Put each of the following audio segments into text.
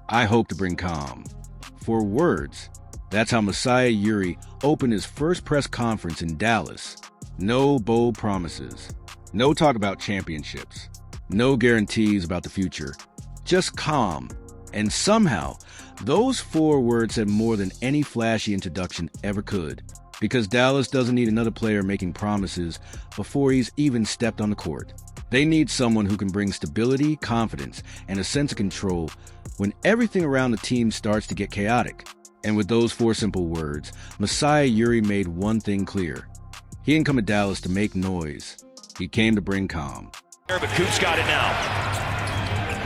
I hope to bring calm. 4 words. That's how Masai Ujiri opened his first press conference in Dallas. No bold promises. No talk about championships. No guarantees about the future. Just calm. And somehow, those 4 words said more than any flashy introduction ever could. Because Dallas doesn't need another player making promises before he's even stepped on the court. They need someone who can bring stability, confidence, and a sense of control when everything around the team starts to get chaotic. And with those 4 simple words, Masai Ujiri made one thing clear. He didn't come to Dallas to make noise. He came to bring calm. But Coop's got it now.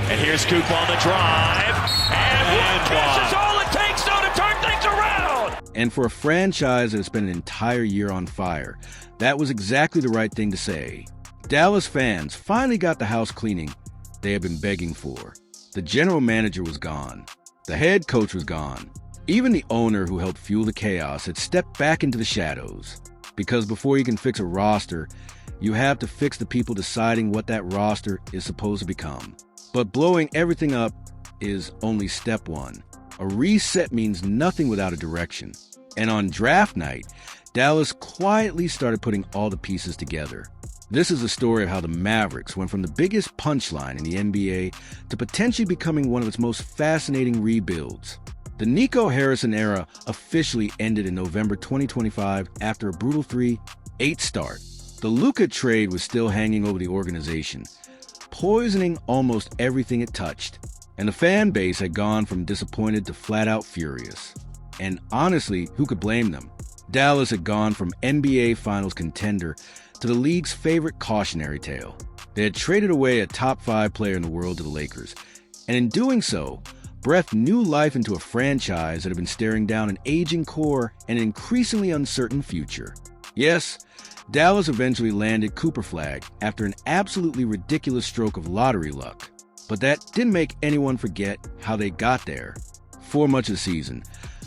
And here's Coop on the drive. And one catch is all it takes now to turn things around. And for a franchise that has spent an entire year on fire, that was exactly the right thing to say. Dallas fans finally got the house cleaning they had been begging for. The general manager was gone. The head coach was gone. Even the owner who helped fuel the chaos had stepped back into the shadows. Because before you can fix a roster, you have to fix the people deciding what that roster is supposed to become. But blowing everything up is only step 1. A reset means nothing without a direction. And on draft night, Dallas quietly started putting all the pieces together. This is a story of how the Mavericks went from the biggest punchline in the NBA to potentially becoming one of its most fascinating rebuilds. The Nico Harrison era officially ended in November 2025 after a brutal 3-8 start. The Luka trade was still hanging over the organization, poisoning almost everything it touched. And the fan base had gone from disappointed to flat-out furious. And honestly, who could blame them? Dallas had gone from NBA Finals contender to the league's favorite cautionary tale. They had traded away a top 5 player in the world to the Lakers, and in doing so, breathed new life into a franchise that had been staring down an aging core and an increasingly uncertain future. Yes, Dallas eventually landed Cooper Flag after an absolutely ridiculous stroke of lottery luck. But that didn't make anyone forget how they got there. For much of the season,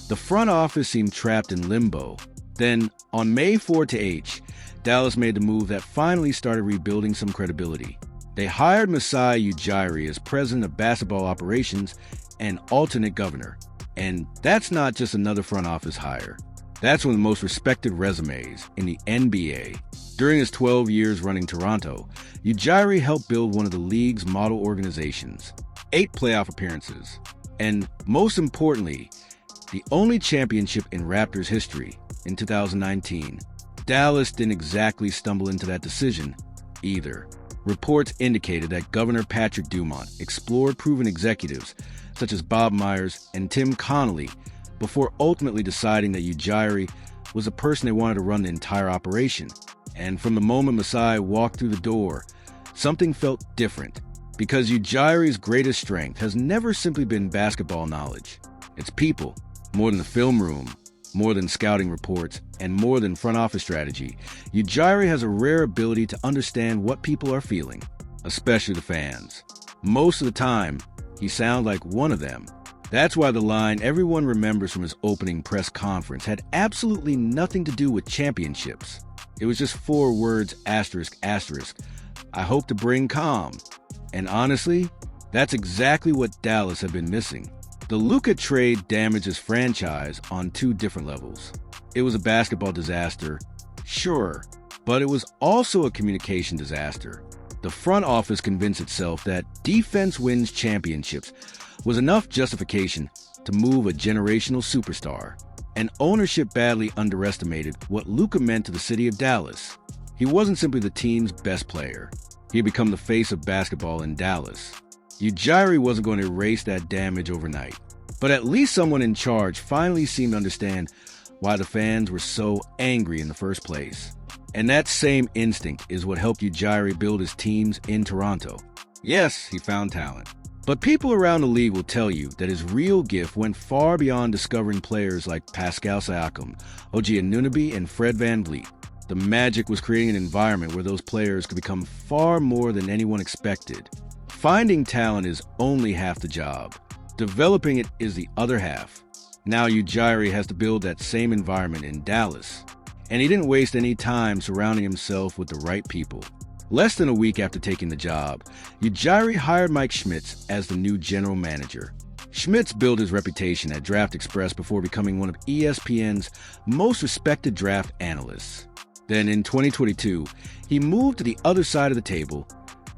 the front office seemed trapped in limbo. Then, on May 4-H, Dallas made the move that finally started rebuilding some credibility. They hired Masai Ujiri as president of basketball operations and alternate governor. And that's not just another front office hire. That's one of the most respected resumes in the NBA. During his 12 years running Toronto, Ujiri helped build one of the league's model organizations, 8 playoff appearances, and most importantly, the only championship in Raptors history in 2019. Dallas didn't exactly stumble into that decision either. Reports indicated that Governor Patrick Dumont explored proven executives such as Bob Myers and Tim Connolly before ultimately deciding that Ujiri was the person they wanted to run the entire operation. And from the moment Masai walked through the door, something felt different, because Ujiri's greatest strength has never simply been basketball knowledge. It's people, more than the film room, more than scouting reports, and more than front office strategy. Ujiri has a rare ability to understand what people are feeling, especially the fans. Most of the time, he sounds like one of them. That's why the line everyone remembers from his opening press conference had absolutely nothing to do with championships. It was just 4 words, asterisk, asterisk. I hope to bring calm. And honestly, that's exactly what Dallas had been missing. The Luka trade damaged his franchise on 2 different levels. It was a basketball disaster, sure, but it was also a communication disaster. The front office convinced itself that defense wins championships was enough justification to move a generational superstar, and ownership badly underestimated what Luka meant to the city of Dallas. He wasn't simply the team's best player. He had become the face of basketball in Dallas. Ujiri wasn't going to erase that damage overnight, but at least someone in charge finally seemed to understand why the fans were so angry in the first place. And that same instinct is what helped Ujiri build his teams in Toronto. Yes, he found talent. But people around the league will tell you that his real gift went far beyond discovering players like Pascal Siakam, OG Anunoby, and Fred VanVleet. The magic was creating an environment where those players could become far more than anyone expected. Finding talent is only half the job. Developing it is the other half. Now Ujiri has to build that same environment in Dallas. And he didn't waste any time surrounding himself with the right people. Less than a week after taking the job, Ujiri hired Mike Schmitz as the new general manager. Schmitz built his reputation at Draft Express before becoming one of ESPN's most respected draft analysts. Then in 2022, he moved to the other side of the table,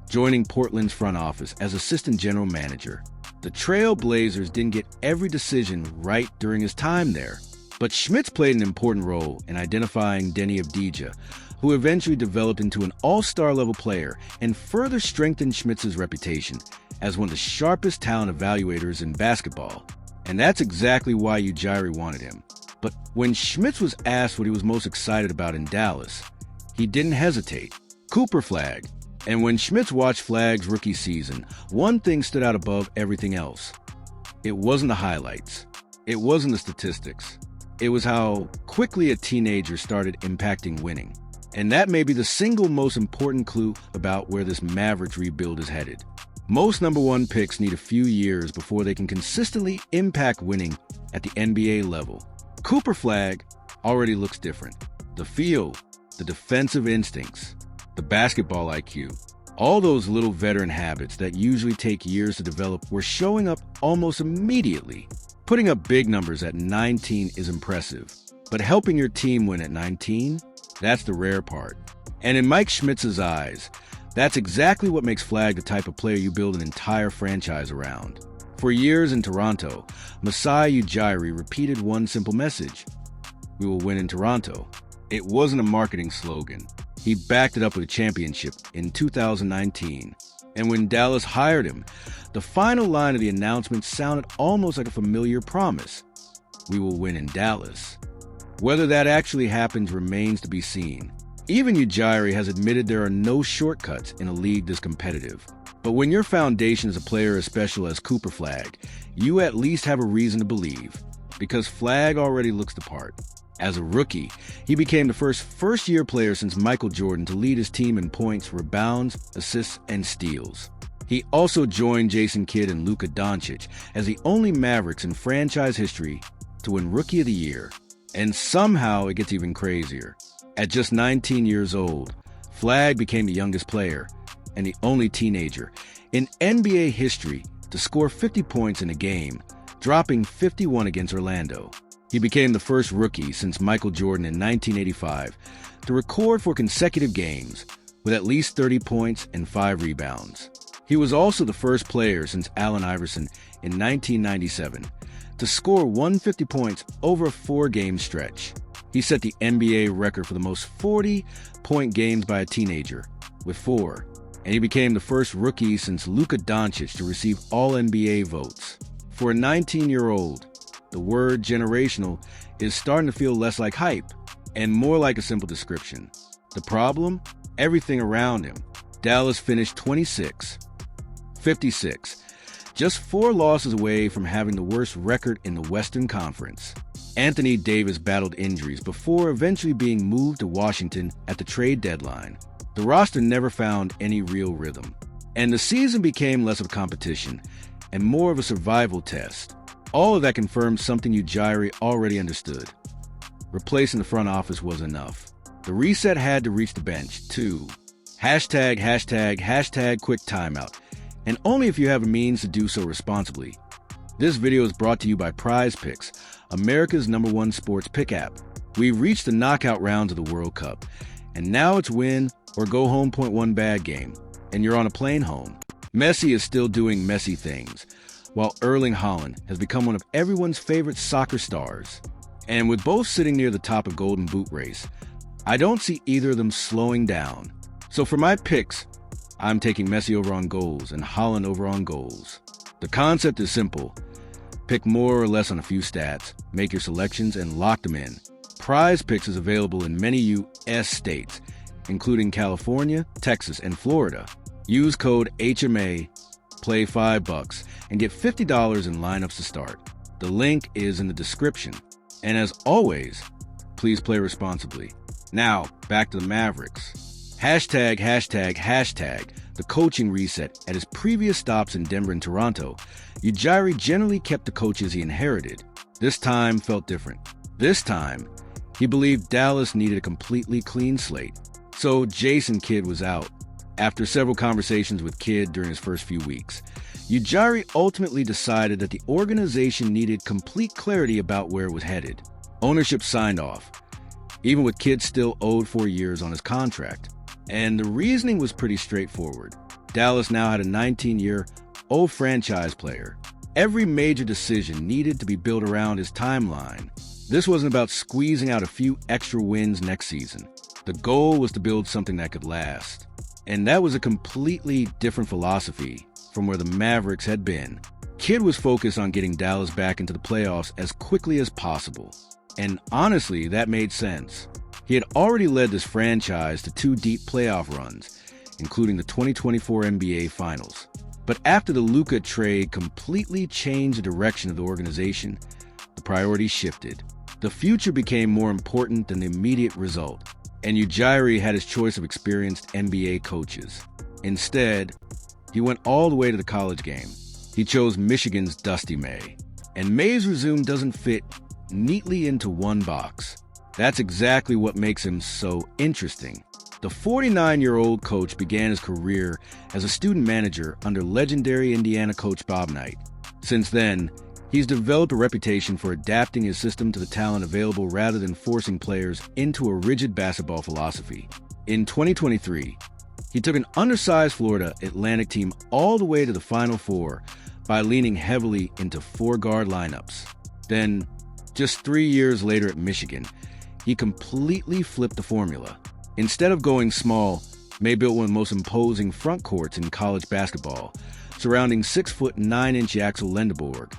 joining Portland's front office as assistant general manager. The Trail Blazers didn't get every decision right during his time there, but Schmitz played an important role in identifying Denny Avdija, who eventually developed into an all-star level player and further strengthened Schmitz's reputation as one of the sharpest talent evaluators in basketball. And that's exactly why Ujiri wanted him. But when Schmitz was asked what he was most excited about in Dallas, he didn't hesitate. Cooper Flagg. And when Schmitz watched Flagg's rookie season, one thing stood out above everything else. It wasn't the highlights. It wasn't the statistics. It was how quickly a teenager started impacting winning. And that may be the single most important clue about where this Mavericks rebuild is headed. Most number one picks need a few years before they can consistently impact winning at the NBA level. Cooper Flagg already looks different. The feel, the defensive instincts, the basketball IQ, all those little veteran habits that usually take years to develop were showing up almost immediately. Putting up big numbers at 19 is impressive, but helping your team win at 19, that's the rare part. And in Mike Schmitz's eyes, that's exactly what makes Flagg the type of player you build an entire franchise around. For years in Toronto, Masai Ujiri repeated one simple message: "We will win in Toronto." It wasn't a marketing slogan. He backed it up with a championship in 2019. And when Dallas hired him, the final line of the announcement sounded almost like a familiar promise: "We will win in Dallas." Whether that actually happens remains to be seen. Even Ujiri has admitted there are no shortcuts in a league this competitive. But when your foundation is a player as special as Cooper Flagg, you at least have a reason to believe, because Flagg already looks the part. As a rookie, he became the first-year player since Michael Jordan to lead his team in points, rebounds, assists, and steals. He also joined Jason Kidd and Luka Doncic as the only Mavericks in franchise history to win Rookie of the Year. And somehow it gets even crazier. At just 19 years old, Flagg became the youngest player and the only teenager in NBA history to score 50 points in a game, dropping 51 against Orlando. He became the first rookie since Michael Jordan in 1985 to record for consecutive games with at least 30 points and 5 rebounds. He was also the first player since Allen Iverson in 1997 to score 150 points over a 4-game stretch. He set the NBA record for the most 40-point games by a teenager, with 4, and he became the first rookie since Luka Doncic to receive All-NBA votes. For a 19-year-old, the word generational is starting to feel less like hype and more like a simple description. The problem? Everything around him. Dallas finished 26-56, just 4 losses away from having the worst record in the Western Conference. Anthony Davis battled injuries before eventually being moved to Washington at the trade deadline. The roster never found any real rhythm, and the season became less of a competition and more of a survival test. All of that confirmed something Ujiri already understood. Replacing the front office was enough. The reset had to reach the bench, too. Hashtag quick timeout, and only if you have a means to do so responsibly. This video is brought to you by Prize Picks, America's #1 sports pick app. We've reached the knockout rounds of the World Cup, and now it's win or go home .1 bad game, and you're on a plane home. Messi is still doing messy things, while Erling Haaland has become one of everyone's favorite soccer stars. And with both sitting near the top of Golden Boot race, I don't see either of them slowing down. So for my picks, I'm taking Messi over on goals and Haaland over on goals. The concept is simple. Pick more or less on a few stats, make your selections, and lock them in. Prize Picks is available in many U.S. states, including California, Texas, and Florida. Use code HMA, play $5, and get $50 in lineups to start. The link is in the description. And as always, please play responsibly. Now, back to the Mavericks. Hashtag the coaching reset at his previous stops in Denver and Toronto. Ujiri generally kept the coaches he inherited. This time felt different. This time, he believed Dallas needed a completely clean slate. So Jason Kidd was out. After several conversations with Kidd during his first few weeks, Ujiri ultimately decided that the organization needed complete clarity about where it was headed. Ownership signed off, even with Kidd still owed 4 years on his contract. And the reasoning was pretty straightforward. Dallas now had a 19-year-old franchise player. Every major decision needed to be built around his timeline. This wasn't about squeezing out a few extra wins next season. The goal was to build something that could last. And that was a completely different philosophy from where the Mavericks had been. Kidd was focused on getting Dallas back into the playoffs as quickly as possible. And honestly, that made sense. He had already led this franchise to 2 deep playoff runs, including the 2024 NBA Finals. But after the Luka trade completely changed the direction of the organization, the priorities shifted. The future became more important than the immediate result, and Ujiri had his choice of experienced NBA coaches. Instead, he went all the way to the college game. He chose Michigan's Dusty May. And May's resume doesn't fit neatly into one box. That's exactly what makes him so interesting. The 49-year-old coach began his career as a student manager under legendary Indiana coach Bob Knight. Since then, he's developed a reputation for adapting his system to the talent available rather than forcing players into a rigid basketball philosophy. In 2023, he took an undersized Florida Atlantic team all the way to the Final Four by leaning heavily into 4-guard lineups. Then, just 3 years later at Michigan, he completely flipped the formula. Instead of going small, May built one of the most imposing front courts in college basketball, surrounding 6'9" Axel Lendeborg,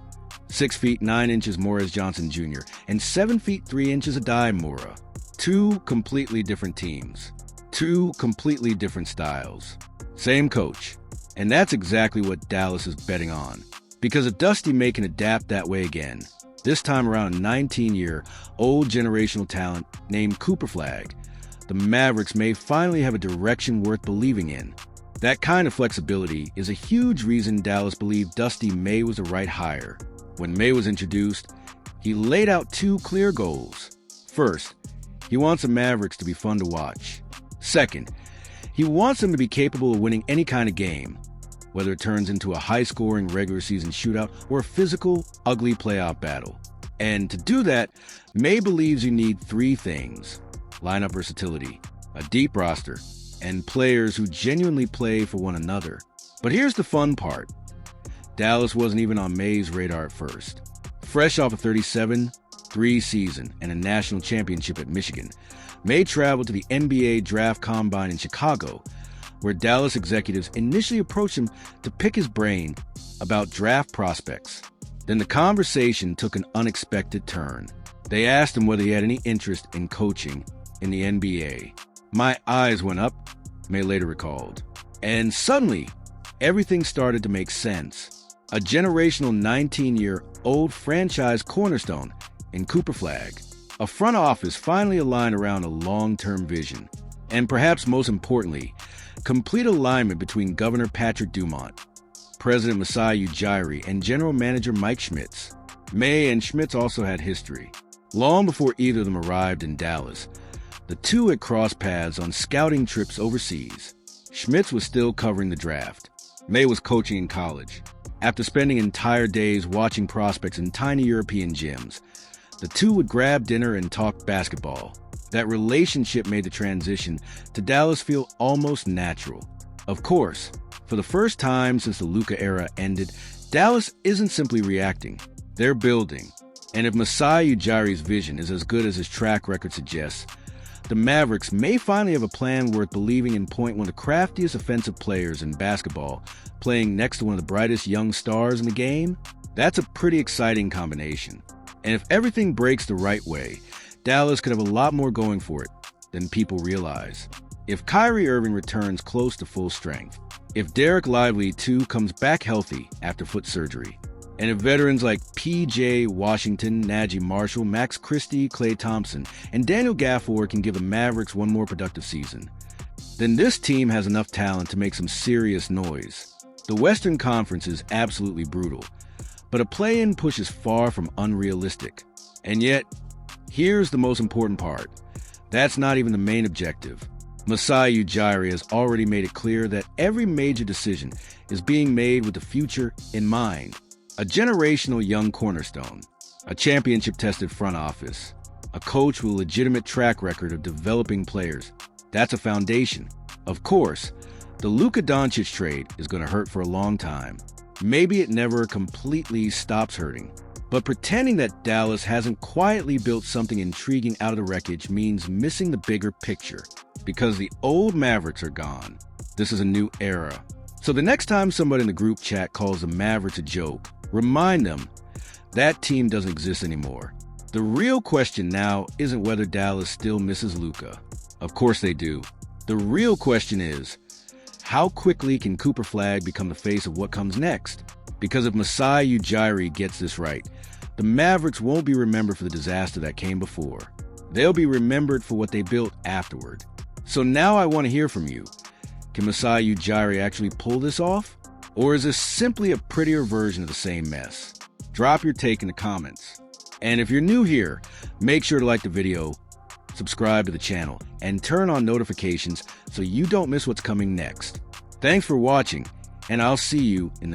6 feet 9 inches Morris Johnson Jr., and 7 feet 3 inches Adai Mora. 2 completely different teams. 2 completely different styles. Same coach. And that's exactly what Dallas is betting on. Because if Dusty May can adapt that way again, this time around a 19-year-old generational talent named Cooper Flag, the Mavericks may finally have a direction worth believing in. That kind of flexibility is a huge reason Dallas believed Dusty May was the right hire. When May was introduced, he laid out 2 clear goals. First, he wants the Mavericks to be fun to watch. Second, he wants them to be capable of winning any kind of game, whether it turns into a high-scoring regular season shootout or a physical, ugly playoff battle. And to do that, May believes you need 3 things: lineup versatility, a deep roster, and players who genuinely play for one another. But here's the fun part. Dallas wasn't even on May's radar at first. Fresh off a 37-3 season and a national championship at Michigan, May traveled to the NBA Draft Combine in Chicago, where Dallas executives initially approached him to pick his brain about draft prospects. Then the conversation took an unexpected turn. They asked him whether he had any interest in coaching in the NBA. "My eyes went up," May later recalled. And suddenly, everything started to make sense. A generational 19-year-old franchise cornerstone in Cooper Flag. A front office finally aligned around a long-term vision. And perhaps most importantly, complete alignment between Governor Patrick Dumont, President Masai Ujiri, and General Manager Mike Schmitz. May and Schmitz also had history. Long before either of them arrived in Dallas, the two had crossed paths on scouting trips overseas. Schmitz was still covering the draft. May was coaching in college. After spending entire days watching prospects in tiny European gyms, the two would grab dinner and talk basketball. That relationship made the transition to Dallas feel almost natural. Of course, for the first time since the Luka era ended, Dallas isn't simply reacting. They're building. And if Masai Ujiri's vision is as good as his track record suggests, the Mavericks may finally have a plan worth believing in. Point one of the craftiest offensive players in basketball playing next to one of the brightest young stars in the game. That's a pretty exciting combination. And if everything breaks the right way, Dallas could have a lot more going for it than people realize. If Kyrie Irving returns close to full strength, if Derek Lively too comes back healthy after foot surgery, and if veterans like P.J. Washington, Najee Marshall, Max Christie, Klay Thompson, and Daniel Gafford can give the Mavericks one more productive season, then this team has enough talent to make some serious noise. The Western Conference is absolutely brutal, but a play-in push is far from unrealistic. And yet, here's the most important part. That's not even the main objective. Masai Ujiri has already made it clear that every major decision is being made with the future in mind. A generational young cornerstone, a championship-tested front office, a coach with a legitimate track record of developing players. That's a foundation. Of course, the Luka Doncic trade is going to hurt for a long time. Maybe it never completely stops hurting. But pretending that Dallas hasn't quietly built something intriguing out of the wreckage means missing the bigger picture. Because the old Mavericks are gone, this is a new era. So the next time somebody in the group chat calls the Mavericks a joke, remind them that team doesn't exist anymore. The real question now isn't whether Dallas still misses Luka. Of course they do. The real question is, how quickly can Cooper Flagg become the face of what comes next? Because if Masai Ujiri gets this right, the Mavericks won't be remembered for the disaster that came before. They'll be remembered for what they built afterward. So now I want to hear from you. Can Masai Ujiri actually pull this off? Or is this simply a prettier version of the same mess? Drop your take in the comments. And if you're new here, make sure to like the video, subscribe to the channel, and turn on notifications so you don't miss what's coming next. Thanks for watching, and I'll see you in the